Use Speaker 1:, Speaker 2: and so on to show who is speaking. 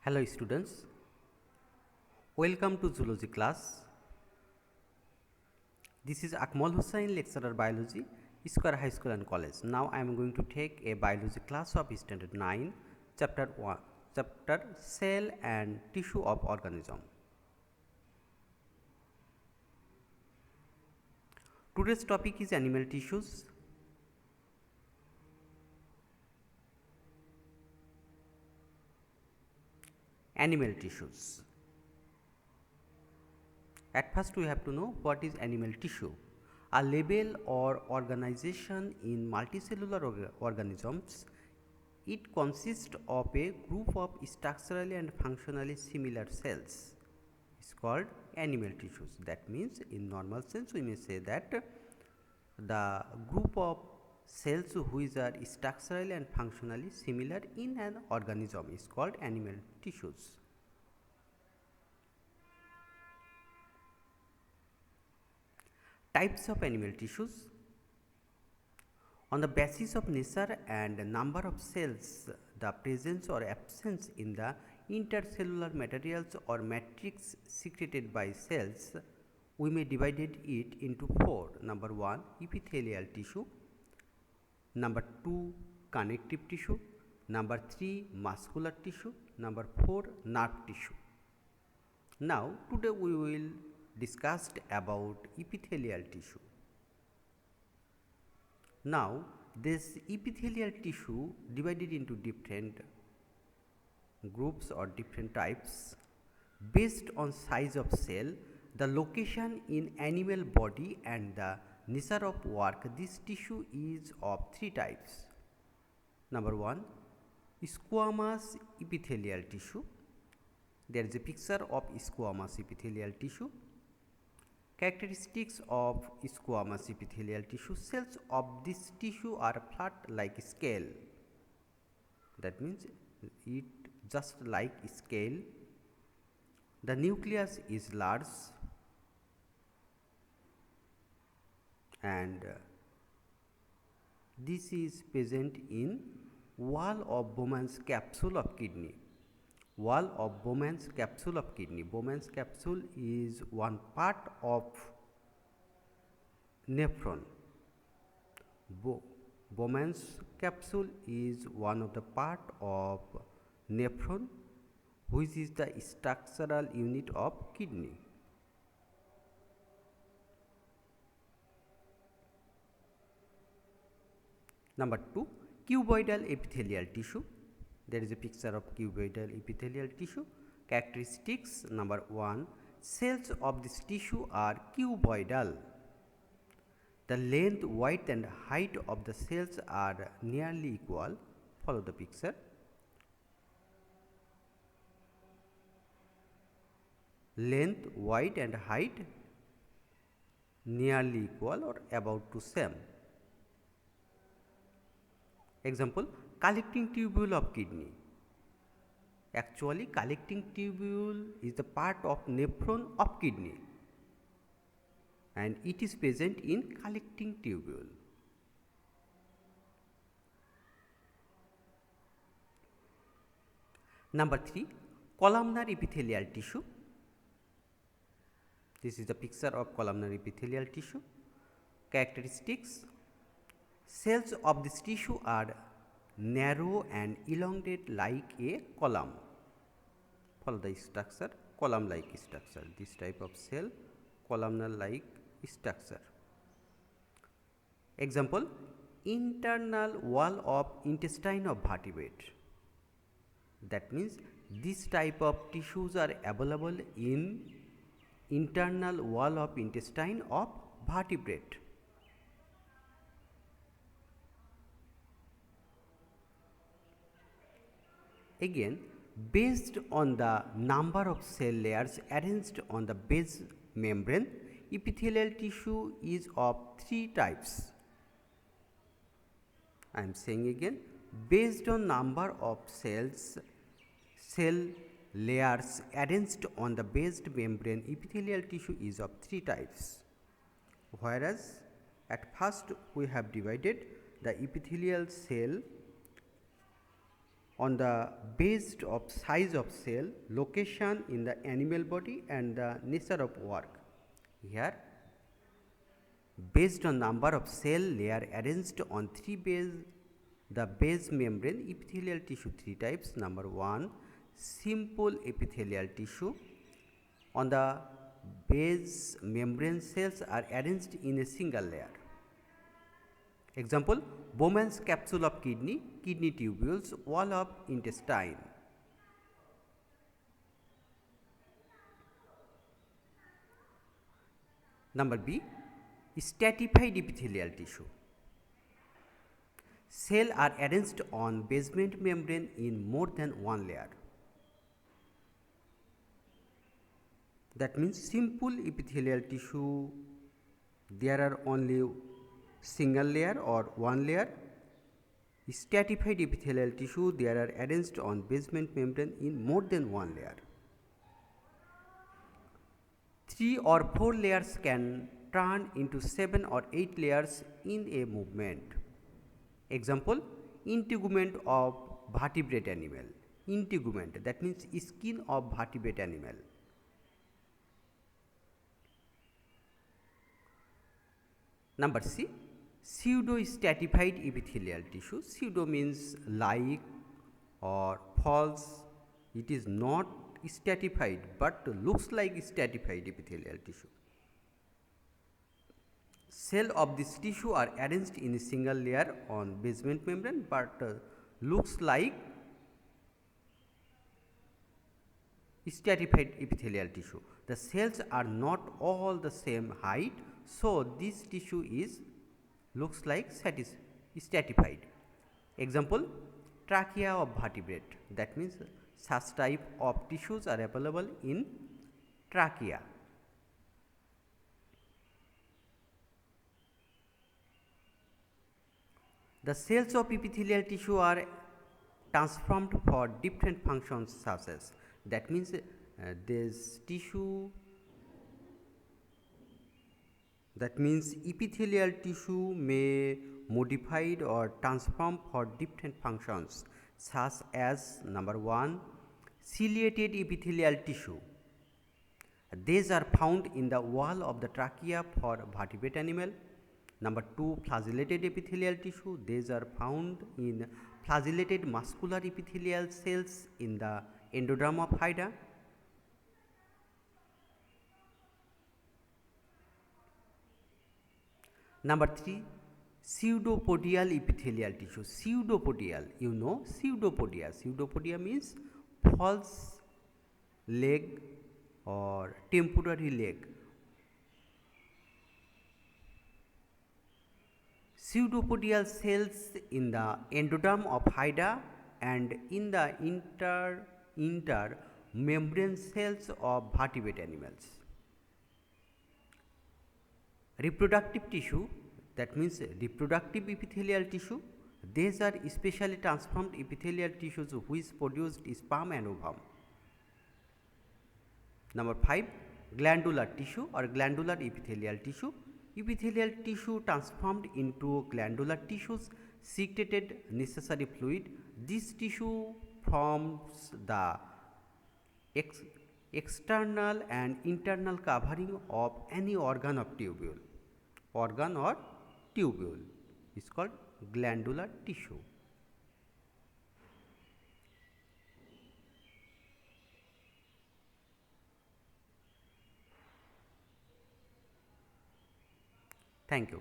Speaker 1: Hello students, welcome to zoology class. This is Akmal Hussain, lecturer biology, Square High School and College. Now I am going to take a biology class of standard 9, chapter 1, chapter cell and tissue of organism. Today's topic is animal tissues. Animal tissues. At first we have to know what is animal tissue. A label or organization in multicellular organisms. It consists of a group of structurally and functionally similar cells. It's called animal tissues. That means in normal sense we may say that the group of cells which are structurally and functionally similar in an organism is called animal tissues. Types of animal tissues. On the basis of nature and number of cells, the presence or absence in the intercellular materials or matrix secreted by cells, we may divide it into four. Number 1, epithelial tissue. Number 2, connective tissue. Number 3, muscular tissue. Number 4, nerve tissue. Now, today we will discuss about epithelial tissue. Now, this epithelial tissue divided into different groups or different types based on size of cell, the location in animal body and the nature of work. This tissue is of three types. Number 1, squamous epithelial tissue. There is a picture of squamous epithelial tissue. Characteristics of squamous epithelial tissue. Cells of this tissue are flat like scale. That means it just like scale. The nucleus is large and this is present in wall of Bowman's capsule of kidney. Wall of Bowman's capsule of kidney. Bowman's capsule is one part of nephron. Bowman's capsule is one of the part of nephron, which is the structural unit of kidney. Number 2, cuboidal epithelial tissue. There is a picture of cuboidal epithelial tissue. Characteristics. Number 1, cells of this tissue are cuboidal. The length, width and height of the cells are nearly equal. Follow the picture. Length, width and height nearly equal or about to same. Example, collecting tubule of kidney. Actually, collecting tubule is the part of nephron of kidney and it is present in collecting tubule. Number 3, columnar epithelial tissue. This is the picture of columnar epithelial tissue. Characteristics. Cells of this tissue are narrow and elongated like a column. Follow the structure, column like structure. This type of cell, columnar like structure. Example, internal wall of intestine of vertebrate. That means this type of tissues are available in internal wall of intestine of vertebrate. Again, based on the number of cell layers arranged on the base membrane, epithelial tissue is of three types. I am saying again, based on number of cell layers arranged on the base membrane, epithelial tissue is of three types. Whereas at first we have divided the epithelial cell on the based of size of cell, location in the animal body and the nature of work. Here, based on number of cell layer arranged on the base membrane epithelial tissue, three types. Number 1, simple epithelial tissue. On the base membrane, cells are arranged in a single layer. Example, Bowman's capsule of kidney, kidney tubules, wall of intestine. Number B, stratified epithelial tissue. Cells are arranged on basement membrane in more than one layer. That means simple epithelial tissue, there are only single layer or one layer. Stratified epithelial tissue, they are arranged on basement membrane in more than one layer. 3 or 4 layers can turn into 7 or 8 layers in a movement. Example, integument of vertebrate animal. Integument, that means skin of vertebrate animal. Number C, pseudo-stratified epithelial tissue. Pseudo means like or false. It is not stratified but looks like stratified epithelial tissue. Cells of this tissue are arranged in a single layer on basement membrane but looks like stratified epithelial tissue. The cells are not all the same height, so this tissue looks like stratified. Example, trachea of vertebrate. That means such type of tissues are available in trachea. The cells of epithelial tissue are transformed for different functions such as, that means this tissue, that means epithelial tissue may modified or transformed for different functions such as number 1, ciliated epithelial tissue. These are found in the wall of the trachea for vertebrate animal. Number 2, flagellated epithelial tissue. These are found in flagellated muscular epithelial cells in the endoderm of Hydra. Number 3, pseudopodial epithelial tissue. Pseudopodial, you know pseudopodia. Pseudopodia means false leg or temporary leg. Pseudopodial cells in the endoderm of Hydra and in the intermembrane cells of vertebrate animals. Reproductive tissue, that means reproductive epithelial tissue. These are specially transformed epithelial tissues which produced sperm and ovum. Number 5, glandular tissue or glandular epithelial tissue. Epithelial tissue transformed into glandular tissues secreted necessary fluid. This tissue forms the external and internal covering of any organ of tubule. Organ or tubule is called glandular tissue. Thank you.